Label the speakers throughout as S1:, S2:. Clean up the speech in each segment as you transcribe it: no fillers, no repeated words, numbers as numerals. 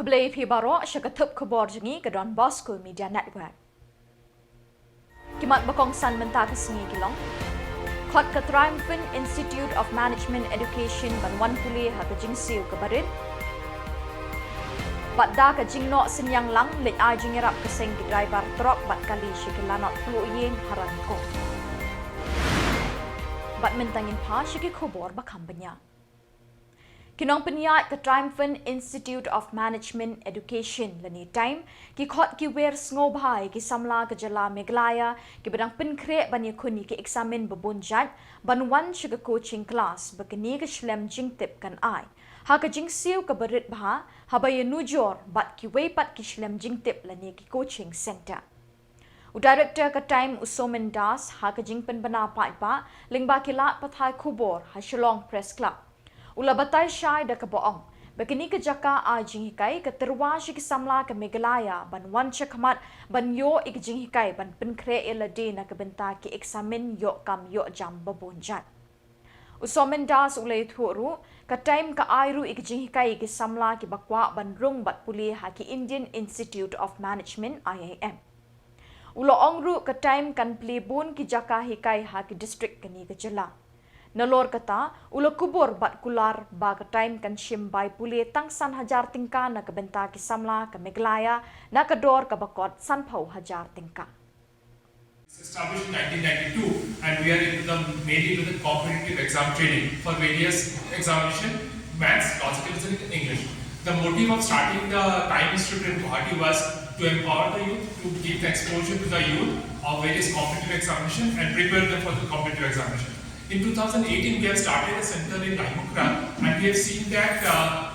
S1: Kablay Pibaro, Shakatup Khuborjylla ke donbosco Media Network. Kimat bakong san mentata singi kilong. Khot ka Triumphant Institute of Management Education banwan puli ha ka jingsiu ka barin. Batda ka jingno sinyang lang lit a jingirap ka seng driver truck bat kali shikilanot fluyen haran ko. Bat mentangin pa shiki Khubor bakambanya. Kinong penyat ke Triumphant Institute of Management Education lani time ki khot ki wer ngobhai ki Samla ke Jylla Meghalaya ki bedang penkre bani kuni ki eksamen bebunjat banwan shiga coaching class bakini ke shlem jingtip kan ai ha ka jingsiu ke berit bha habaya nujor bat ki weipat ki shlem jingtip lani ki coaching center. Director ke time Usomen Das ha ka jingpen bana pa lingba kilat pathai Khubor ha Shillong Press Club. Ula batai syai da keboong. Begini ke jaka a jinghikai ke terwa shi ke Samla ke Meghalaya ban wan chakmat ban yo ik jinghikai ban penkre elade na ke benta ki eksamen yo kam yo jam babunjat. Usomen das ulai thuru ke time ke airu ik jinghikai ke Samla ki bakwa ban rung bat puli ha ki Indian Institute of Management IIM. Ulo ongru ke time kan plebun ki jaka hikai ha ki district kani ke Jylla. Nalor kata, ula Khubor bat kular ba ka time kan shimbai puli tang san hajar tingka na kabenta ki Samla ka Meghalaya na kador ka bakot san pau hajar tingka.
S2: Established in 1992 and we are mainly into the competitive exam training for various examination, maths, logical reasoning and English. The motive of starting the Time Institute in Guwahati was to empower the youth, to give the exposure to the youth of various competitive examination and prepare them for the competitive examination. In 2018, we have started a center in NAKA and we have seen that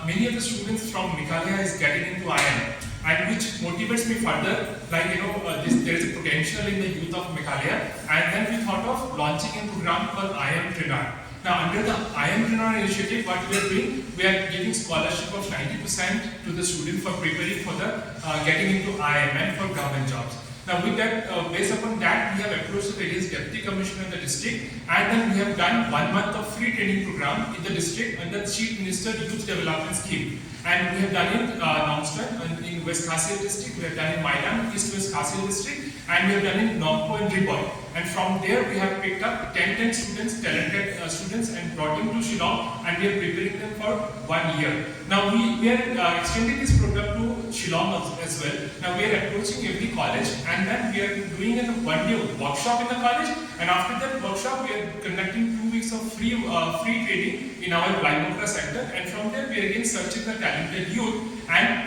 S2: many of the students from Meghalaya is getting into IM, and which motivates me further, like there is a potential in the youth of Meghalaya, and then we thought of launching a program called IM Trainer. Now under the IM Trainer initiative, what we are doing, we are giving scholarship of 90% to the student for preparing for the getting into IM and for government jobs. Now with that, based upon that, we have approached the various deputy commissioner in the district, and then we have done 1 month of free training program in the district under the Chief Minister Youth Development Scheme. And we have done in Nongstown in West Khasinews district, we have done in Maidan, East West Khasinews district, and we have done in Nongpo and DBYC. And from there we have picked up 10 students, talented students, and brought them to Shillong, and we are preparing them for 1 year. Now we are extending this program to Shillong as well. Now we are approaching every college, and then we are doing a 1-day workshop in the college, and after that workshop we are conducting 2 weeks of free training in our NAKA center, and from there we are again searching the talented youth and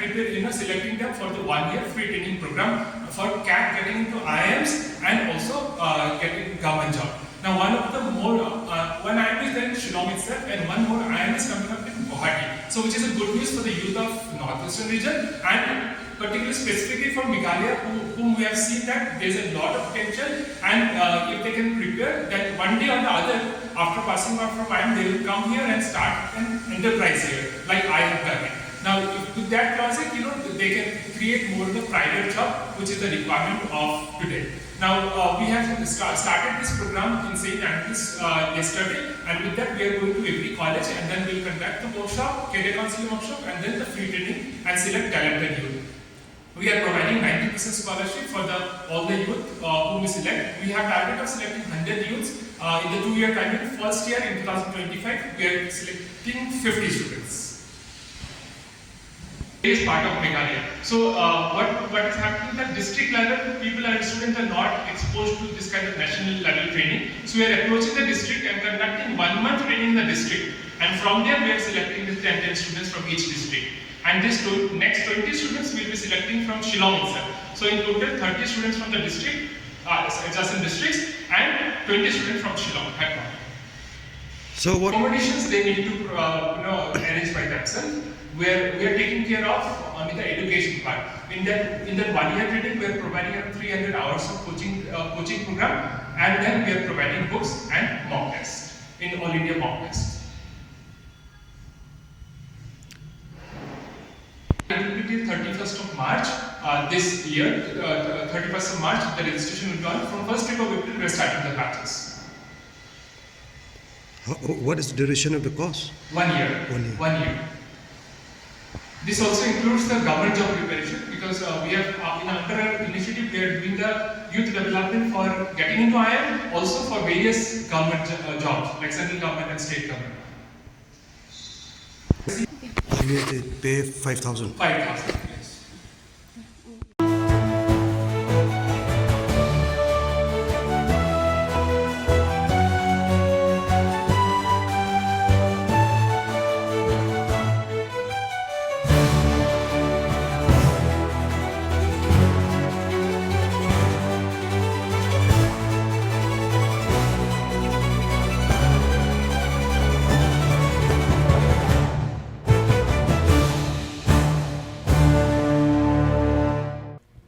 S2: selecting them for the 1-year free training program for getting into IIMs and also getting government job. Now one IIM is there in Shillong itself, and one more IIM is coming up in Guwahati. So which is a good news for the youth of northwestern region, and particularly specifically for Meghalaya, whom we have seen that there is a lot of potential, and if they can prepare, then one day or the other, after passing out from IIM, they will come here and start an enterprise here, like I have done it. Now, with that logic, they can create more of the private job, which is the requirement of today. Now, we have started this program in St. Andrews yesterday, and with that, we are going to every college, and then we will conduct the workshop, career counseling workshop, and then the free training and select talented youth. We are providing 90% scholarship for all the youth whom we select. We have target of selecting 100 youths in the 2-year time. First year in 2025, we are selecting 50 students. Is part of Meghalaya. So what is happening at district level, people and students are not exposed to this kind of national level training. So we are approaching the district and conducting 1 month training in the district, and from there we are selecting the 10 students from each district. And this next 20 students will be selecting from Shillong itself. So in total 30 students from the district, adjacent districts, and 20 students from Shillong headquarters.
S3: So what
S2: accommodations they need to arrange by themselves. We are taking care of only the education part. In that 1-year training, we are providing 300 hours of coaching program, and then we are providing books and mock tests in all India mock tests. It will be till 31st of March this year. 31st of March, the registration will be on. From 1st week of April, we are starting the batches.
S3: What is the duration of the course?
S2: 1 year.
S3: 1 year.
S2: 1 year. This also includes the government job preparation because we have in under our initiative we are doing the youth development for getting into IIM, also for various government jobs like central government and state government.
S3: they pay 5,000.
S2: 5,000. Yes.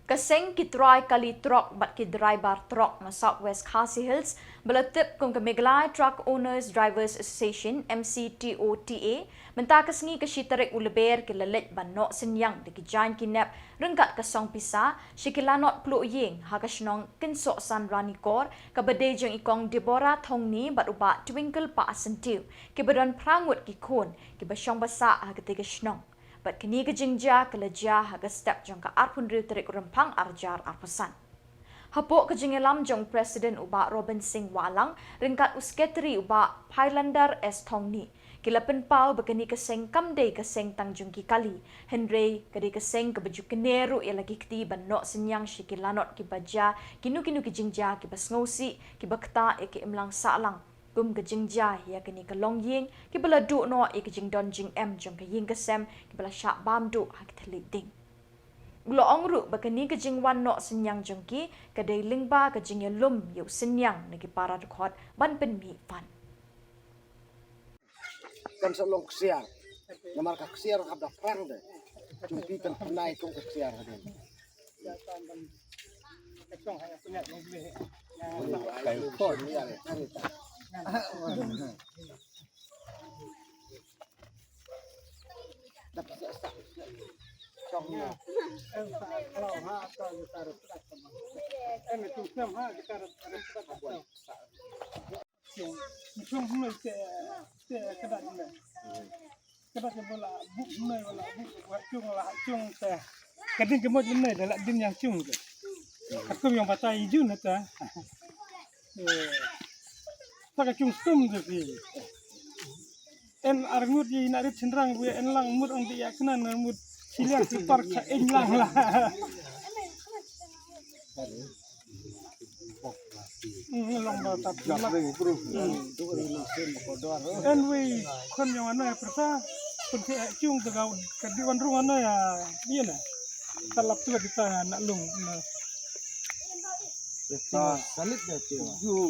S1: Kaseng kitrai kali truk bat ki driver truk no Southwest Khasi Hills belatip kung ke Meghalaya Truck Owners Drivers Association MCTOTA mentah kesengi ke shitarik LBER ke lelet banok senyang de ki jain kinap rengkat ke song pisa shikilanot plu yeng ha ka shnong kinsok san rani kor ka bede jeng ikong Deborah Thongni bat uba twinkle pa asentiu ke badan prangut ki khon ke basyong basa ha ketika shnong bat kini ke jingja ke leja haga step jong ka arpun riu terik rempang arjar arpasan. Hapok ke jingelam jong Presiden uba Robin Singh Walang ringkat usketri uba Highlander S. Thongni. Kila penpau begini keseng kamdei keseng tangjung ki kali. Henry kadi keseng ke baju keneru ia lagi keti banok senyang shikilanot ki baja kinu-kinu ki jingja ki basngausi ki bakta ki imlang saalang. Gum ke jingja ya kini ke long ying ki bela du no i ke jing don jing em jong ke ying ke sem ki bela syak bam du ha ki ding ulo ongru bakani ke jing wan no senyang jong ki ke dei lingba ke jing lum yu senyang negi para rekod ban pen mi pan
S4: kan selong kesiar namar ka kesiar ka da prang de jumpi kan penai kong ka kesiar haden kayu kon ya le dapat sak songnya kalau ha atau taruh tak sama itu sama kita taruh chung mulai ke kedat ni kedat bola buk mulai bola buk chung teh kadang kemot mulai dalam din yang chung tu aku yang batai hijau nata pakai chung stum tu en arngut di narit sendrang gue en lang mut ang dia kenan mut silang si park sa en lang lah long batap lah en we kon yang mana persa pun ke chung tu kau kadiwan rumah mana ya dia na talap tu kita nak lung
S3: Salit dah tu.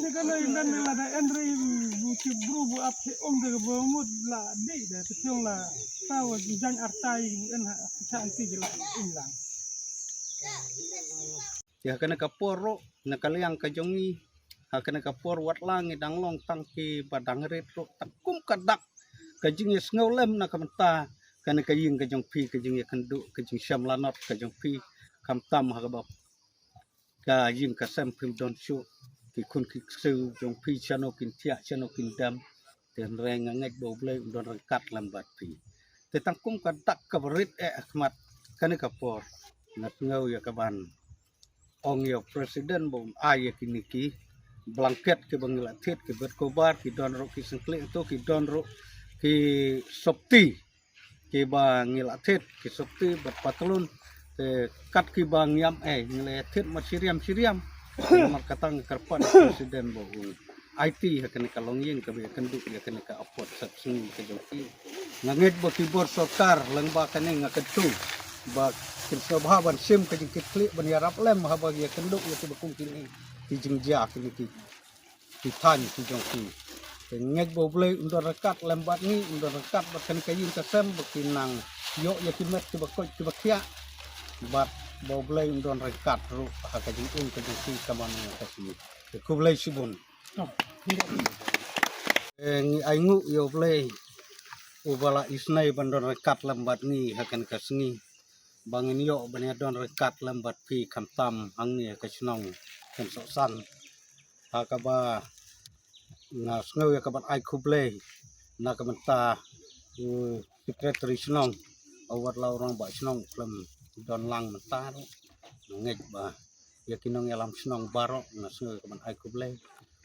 S4: segala inan ada Andre buci bro bu ap de bomud la de dah tiung la tahu jang artai en cantik jelas hilang
S5: ya kena kapor ro nakaliang kajongi ha kena kapor wat lang idang long tangki badang ret ro takum kadak kajing snolem na kamta kana kaying kajong pi kajing kandu kajing Samlanot kajong pi kamtam ha kabab ka ying ka sampil don show ki kun ki su jong pi chano kin tia chano kin dam ten reng ngek bo ble don rangkat lambat pi te tangkum kadak kabrit akmat kana kapor nat ngau ya kaban ong yo presiden bom ay kiniki blanket ke bangilatit ke berkobar ki don ro ki sengklik tu ki don ro ki sopti ki bangilatit ki sopti berpatlun ke kat ki bang yam ngilatit masiriam mar katang karpan presiden bo IT hakane kalong yeng ke kenduk ya kene ka apot sapsing ke joki ngangit bo kibor sokar lengba kane ngaketu ba kirsababan sim ke jikli ban yarap lem ha ba ya kenduk ya tibakung kini ki jingja kini ki tan ki joki ngek bo ble undor rekat lembat ni undor rekat ba kane kayin kasem bakinang yo ya kimet tibakoj tibakia bat bo ble undor rekat ru ha ka jing ke joki kaman kasih ku ble sibun ngi aingu yo ble ubala isnai bandon rekat lembat ni hakan kasngi bangin yo banya don rekat lembat pi kamtam angni kasnong kan sosan hakaba na snau ya kabat ai kuble na kamenta secretary snong awat lau orang ba senong klem don lang mentar ngej ba ya kinong yalam senong barok nasu kaman ai kuble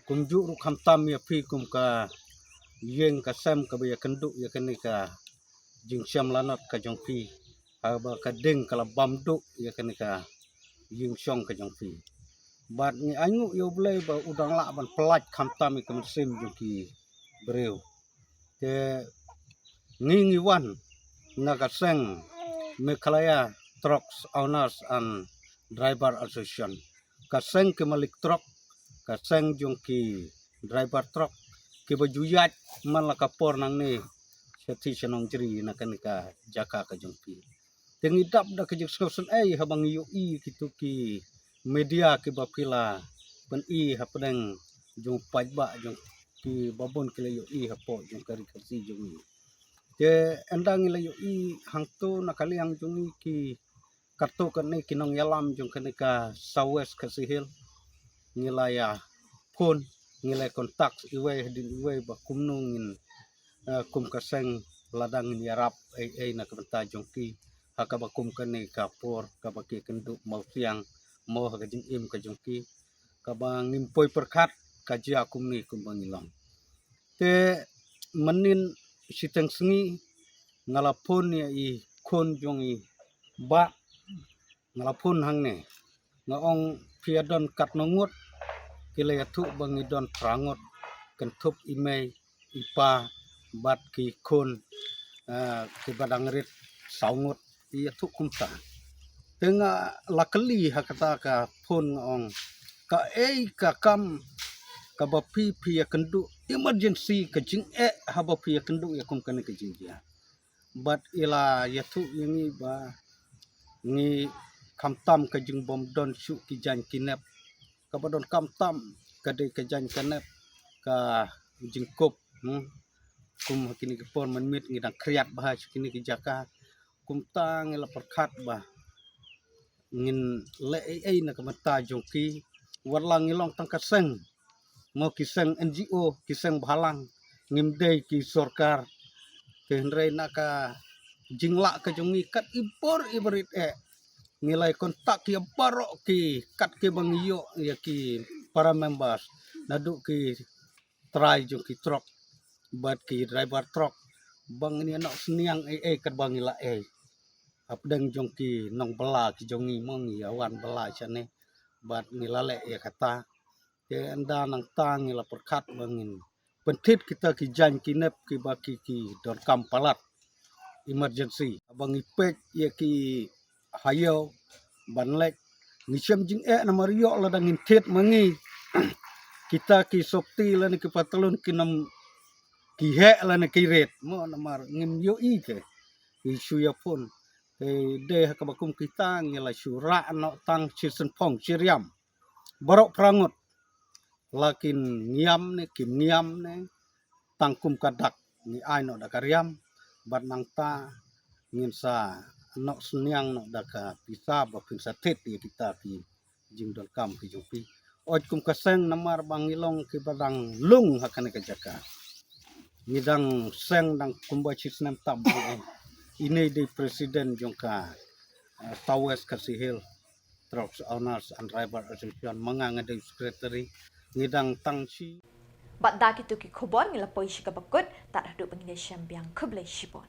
S5: kum ju ru kham tam ya pi kum ka yeng ka sem ka ba ya kendu ya kenika jing syam lanat ka jong pi ha ba ka ding kala bamdu ya kenika yeng syong ka jong pi bat ni anyu yo ble ba udang la ban pelaj kham tam ka sim jong ki breu ke ngingi wan NAKA seng Meghalaya Trucks Owners and Driver Association kaseng ke malik truck kaseng jong ki driver truck ke bajuyat man la kapor nang ni seti senong jeri na kanika jaka ka jong pi tengidap da ke jong sen habang yu I kitu ki media ke bapila pen I hapdeng jong pajba jong ki babon ke yu I hapo jong kari kasi jong I ke endang ila yu I hangtu nakaliang jong I ki kartu kan ni kinong yalam jong kanika sawes kasihil ngilaya phone ngilai kontak iwe din iwe ba kumnungin kum kaseng ladang ni yarap ai na kanta jong ki hakaba kum kani kapor kabaki kendu mau siang mau ha jing im ka jong ki kabang nimpoi perkat kaji akum ni kum bangilong te menin siteng sengi ngalapun ya I kon jong I ba ngalapun hang ne ngaong piadon kat nongut kile yatu bangi don prangot kentup imei ipa bat ki kon ki badang rit saungut yatu kumta tenga lakeli hakata ka pun ngaong ka ka kam ka bapi pia kendu emergency ka jing haba pia kendu ya kum kan ka jing dia bat ila yatu ini ba ni kamtam ka jing bom don su ki jan kinep ka badon kamtam ka de ka jan kanep ka jingkop kum kini ke pon menmit ngidang kriat bah kini ki jaka kum tang la perkat bah ngin le na kamata jongki warlang ngilong tang kaseng mo kiseng NGO kiseng balang ngimde ki sorkar kenre naka jingla ka jongi kat ibor ibrit nilai kontak ya barok ki kat ke bangiyo ya ki para members nadu ki try jong ki truck bat ki driver truck bang ni anak seniang kat bangila apdeng jong ki nong bela ki jongi mongi awan bela chane bat nilale ya kata ke anda nang tang ila perkat bangin pentit kita ki jan kinep ki baki ki don kampalat emergency abang ipek ya ki hayo banlek nisem jing na mario la dangin tet mangi kita ki sopti la ni ki patalon ki nam ki he la ni ki ret mo namar ngim yo I ke isu ya pun de ka bakum kita ngila syura no tang season pong siriam barok prangot lakin niam ne kim niam ne tangkum kadak ni ai no dakariam bat nang ta ngin sa no seniang no daka pisa ba pisa tet ya kita ki jing don kam ki jopi oj kum kaseng namar bangilong ki badang lung hakane ka jaka ngidang seng dang kumba chisnam tam ini di presiden jongka tawes kasihil Trucks Owners and Driver Association manganga di secretary ngidang tangsi
S1: Bat da kitu ki Khubor ngila poi shi ka bakut tak hadu bangile syam biang kuble shibon.